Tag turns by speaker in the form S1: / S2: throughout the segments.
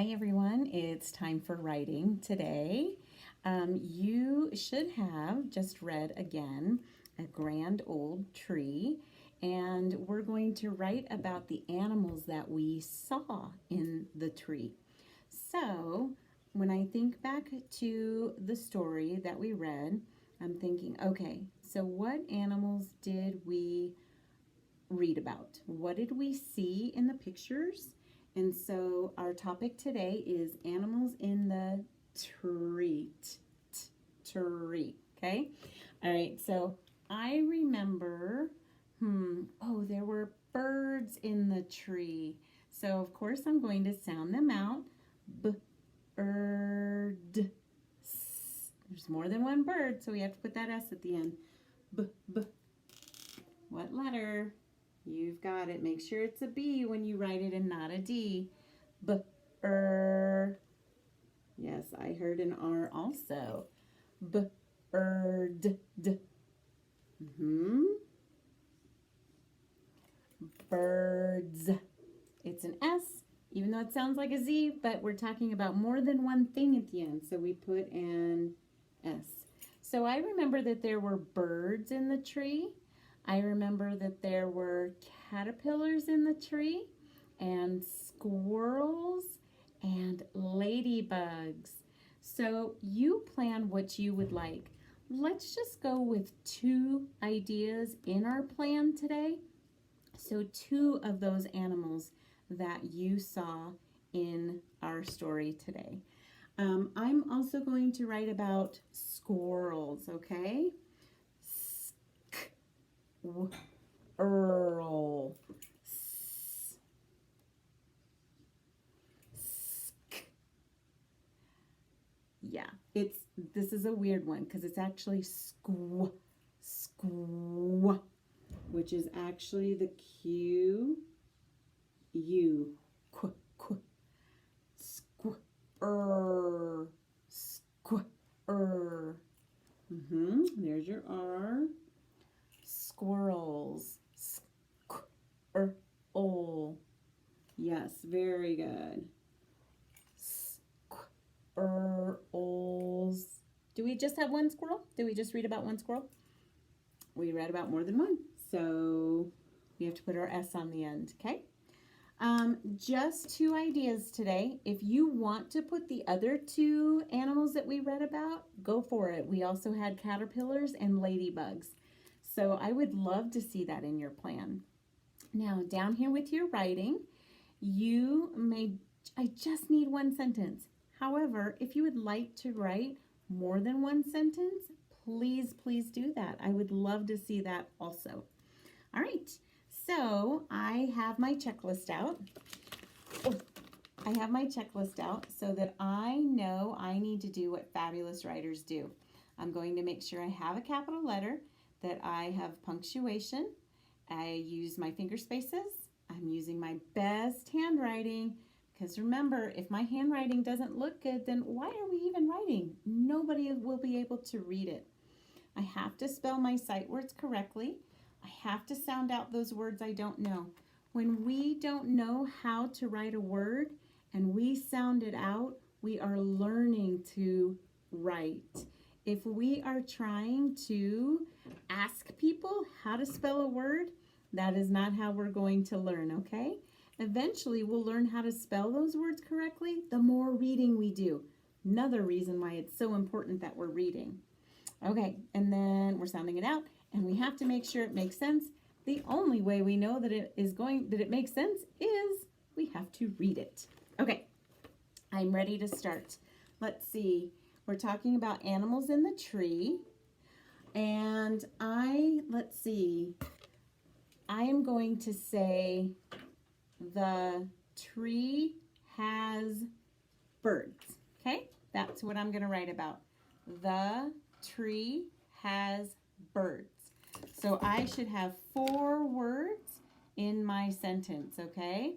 S1: Hi everyone, it's time for writing today. You should have just read again A Grand Old Tree, and we're going to write about the animals that we saw in the tree. So, when I think back to the story that we read, I'm thinking, okay, so what animals did we read about? What did we see in the pictures? And so our topic today is animals in the tree. Tree. Okay? All right, so I remember, there were birds in the tree. So of course I'm going to sound them out. Bird. There's more than one bird, so we have to put that S at the end. B. What letter? You've got it. Make sure it's a B when you write it and not a D. Yes, I heard an R also. Bird. Birds. It's an S, even though it sounds like a Z, but we're talking about more than one thing at the end, so we put an S. So I remember that there were birds in the tree. I remember that there were caterpillars in the tree and squirrels and ladybugs. So you plan what you would like. Let's just go with 2 ideas in our plan today. So 2 of those animals that you saw in our story today. I'm also going to write about squirrels, okay? Earl. Yeah, this is a weird one because it's actually squaw, which is actually the Q U squir squir. There's your R. Squirrels. Squirrel. Yes, very good. Squirrels. Do we just have one squirrel? Did we just read about one squirrel? We read about more than one, so we have to put our S on the end, okay? Just 2 ideas today. If you want to put the other 2 animals that we read about, go for it. We also had caterpillars and ladybugs. So I would love to see that in your plan. Now, down here with your writing, I just need 1 sentence. However, if you would like to write more than 1 sentence, please do that. I would love to see that also. All right, so I have my checklist out. I have my checklist out so that I know I need to do what fabulous writers do. I'm going to make sure I have a capital letter, that I have punctuation, I use my finger spaces, I'm using my best handwriting, because remember, if my handwriting doesn't look good, then why are we even writing? Nobody will be able to read it. I have to spell my sight words correctly. I have to sound out those words I don't know. When we don't know how to write a word and we sound it out, we are learning to write. If we are trying to ask people how to spell a word, that is not how we're going to learn, okay? Eventually, we'll learn how to spell those words correctly the more reading we do. Another reason why it's so important that we're reading. Okay, and then we're sounding it out, and we have to make sure it makes sense. The only way we know that it makes sense is we have to read it. Okay, I'm ready to start. Let's see. We're talking about animals in the tree, and let's see. I am going to say the tree has birds. Okay, that's what I'm going to write about. The tree has birds. So I should have 4 words in my sentence, okay?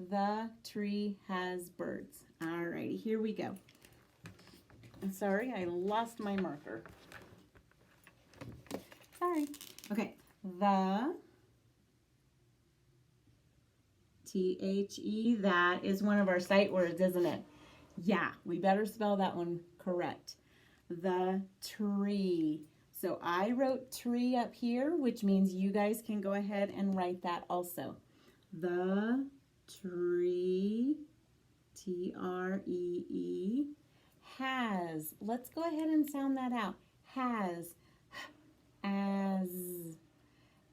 S1: The tree has birds. Alrighty, here we go. I'm sorry, I lost my marker. Sorry. Okay, the T-H-E. That is one of our sight words, isn't it? Yeah, we better spell that one correct. The tree. So I wrote tree up here, which means you guys can go ahead and write that also. The tree, T-R-E-E, has. Let's go ahead and sound that out. Has. As.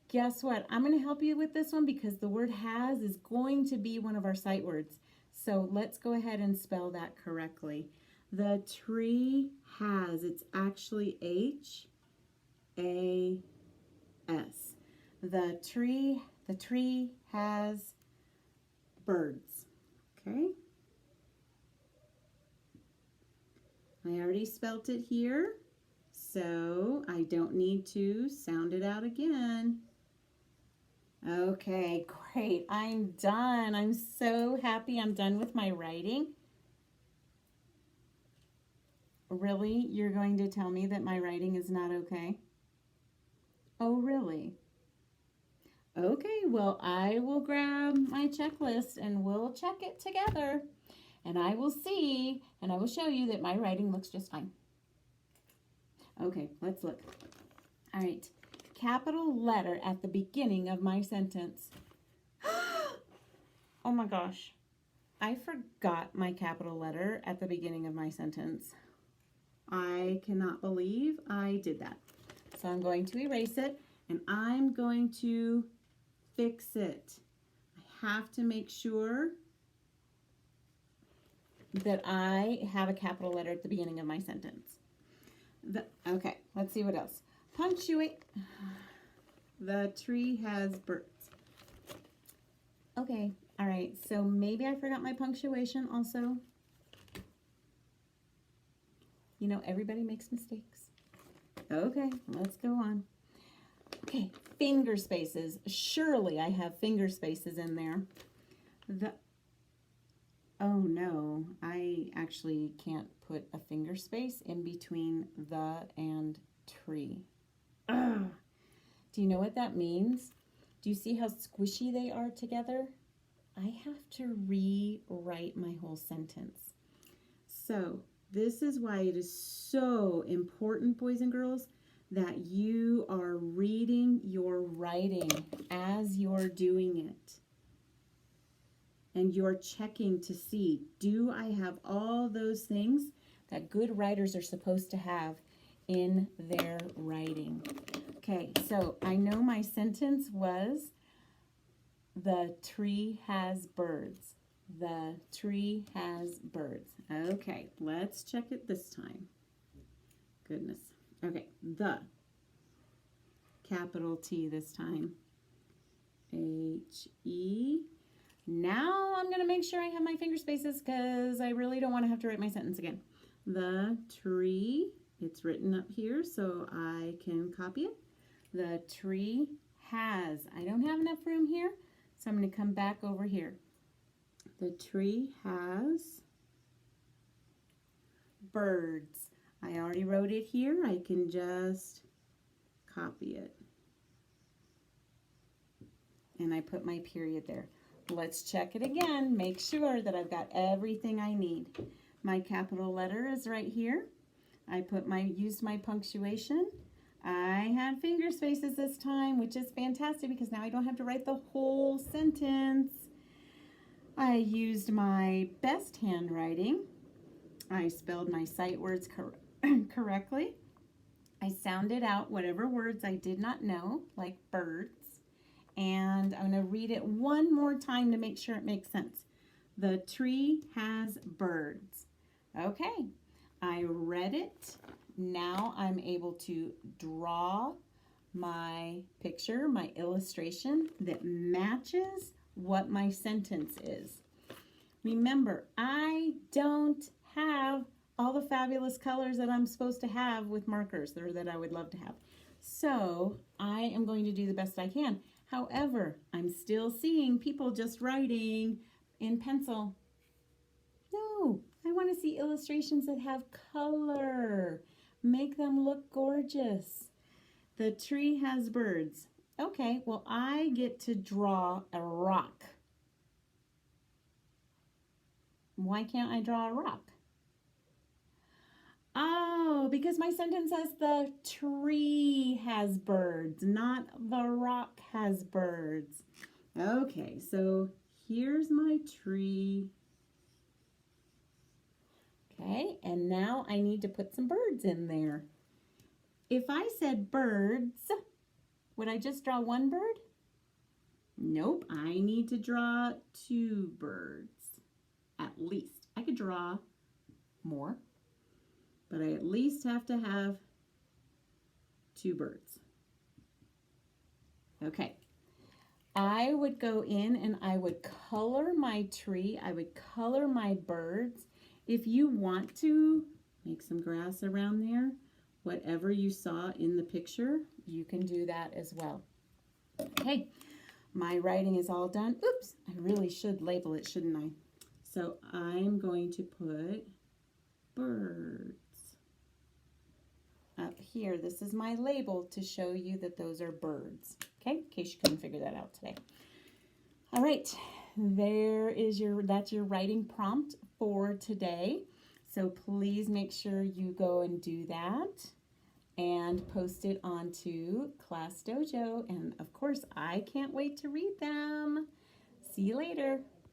S1: Guess what? I'm going to help you with this one because the word has is going to be one of our sight words. So let's go ahead and spell that correctly. The tree has. It's actually H-A-S. The tree has birds. Okay. I already spelt it here, so I don't need to sound it out again. Okay, great. I'm done. I'm so happy I'm done with my writing. Really? You're going to tell me that my writing is not okay? Oh, really? Okay, well, I will grab my checklist and we'll check it together. And I will see, and I will show you that my writing looks just fine. Okay, let's look. All right, capital letter at the beginning of my sentence. Oh my gosh, I forgot my capital letter at the beginning of my sentence. I cannot believe I did that. So I'm going to erase it, and I'm going to fix it. I have to make sure that I have a capital letter at the beginning of my sentence. Okay, let's see what else. Punctuate. The tree has birds. Okay, all right, so maybe I forgot my punctuation also. You know, everybody makes mistakes. Okay, let's go on. Okay, finger spaces. Surely I have finger spaces in there. Oh no, I actually can't put a finger space in between the and tree. Ugh. Do you know what that means? Do you see how squishy they are together? I have to rewrite my whole sentence. So this is why it is so important, boys and girls, that you are reading your writing as you're doing it. And you're checking to see, do I have all those things that good writers are supposed to have in their writing? Okay, so I know my sentence was, the tree has birds. The tree has birds. Okay, let's check it this time. Goodness. Okay, the, capital T this time. H-E. Now I'm going to make sure I have my finger spaces because I really don't want to have to write my sentence again. The tree, it's written up here so I can copy it. The tree has, I don't have enough room here, so I'm going to come back over here. The tree has birds. I already wrote it here. I can just copy it. And I put my period there. Let's check it again. Make sure that I've got everything I need. My capital letter is right here. I used my punctuation. I had finger spaces this time, which is fantastic because now I don't have to write the whole sentence. I used my best handwriting. I spelled my sight words correctly. I sounded out whatever words I did not know, like birds. And I'm going to read it one more time to make sure it makes sense. The tree has birds. Okay, I read it. Now I'm able to draw my picture, my illustration that matches what my sentence is. Remember, I don't have all the fabulous colors that I'm supposed to have with markers, or that I would love to have. So I am going to do the best I can. However, I'm still seeing people just writing in pencil. No, I want to see illustrations that have color. Make them look gorgeous. The tree has birds. Okay, well, I get to draw a rock. Why can't I draw a rock? Oh, because my sentence says the tree has birds, not the rock has birds. Okay, so here's my tree. Okay, and now I need to put some birds in there. If I said birds, would I just draw one bird? Nope, I need to draw two birds, at least. I could draw more, but I at least have to have two birds. Okay, I would go in and I would color my tree. I would color my birds. If you want to make some grass around there, whatever you saw in the picture, you can do that as well. Okay, my writing is all done. Oops, I really should label it, shouldn't I? So I'm going to put birds up here. This is my label to show you that those are birds. Okay, in case you couldn't figure that out today. All right, that's your writing prompt for today. So please make sure you go and do that and post it onto Class Dojo. And of course, I can't wait to read them. See you later.